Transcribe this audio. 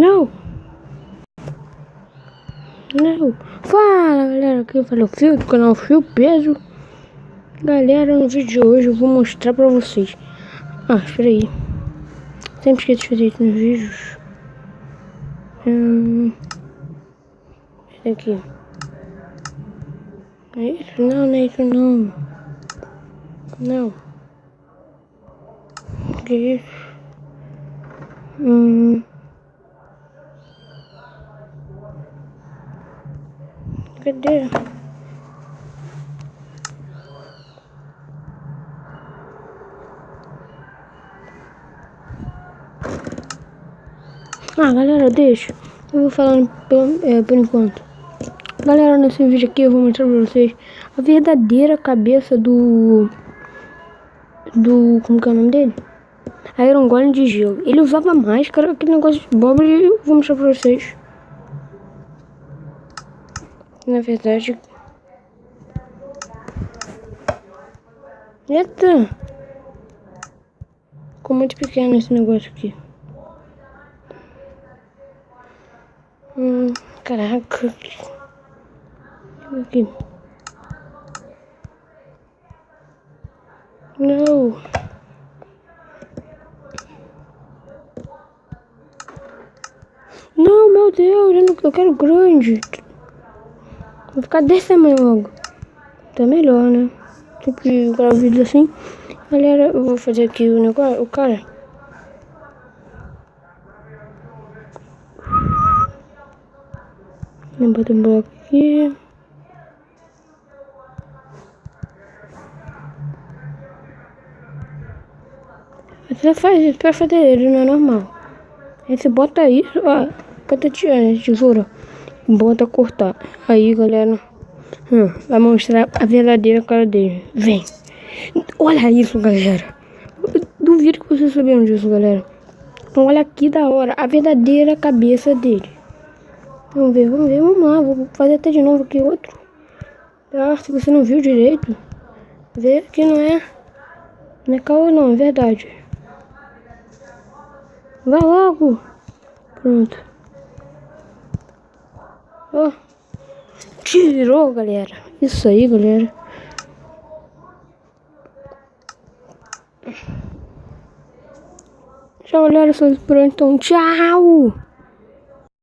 Não. Não. Fala, galera. Aqui falou Fio, do canal Fio Peso. Galera, no vídeo de hoje eu vou mostrar pra vocês. Espera aí. Sempre esqueço de fazer isso nos vídeos. Esse aqui. É isso? Não, não é isso não. Não. Que isso? Cadê? Galera, deixa. Eu vou falando por enquanto. Galera, nesse vídeo aqui eu vou mostrar pra vocês a verdadeira cabeça do... Como que é o nome dele? Iron Golem de gelo. Ele usava máscara, aquele negócio de abóbora, e eu vou mostrar pra vocês. Na verdade... Eita! Ficou muito pequeno esse negócio aqui. Caraca. Aqui. Não. Não, meu Deus, eu quero grande. Vou ficar desse tamanho logo. Tá melhor, né? Sempre gravo vídeos assim. Galera, eu vou fazer aqui o negócio, o cara. Eu boto um bloco aqui. Você faz isso pra fazer ele, não é normal. Aí você bota isso, bota tesoura, bota cortar. Aí, galera, vai mostrar a verdadeira cara dele. Vem. Olha isso, galera. Eu duvido que vocês sabiam disso, galera. Então, olha aqui da hora a verdadeira cabeça dele. Vamos ver, vamos lá. Vou fazer até de novo aqui outro. Se você não viu direito, vê que não é caô não, é verdade. Vai logo. Pronto. Tirou, galera. Isso aí, galera. Tchau, galera. Sou por então. Tchau.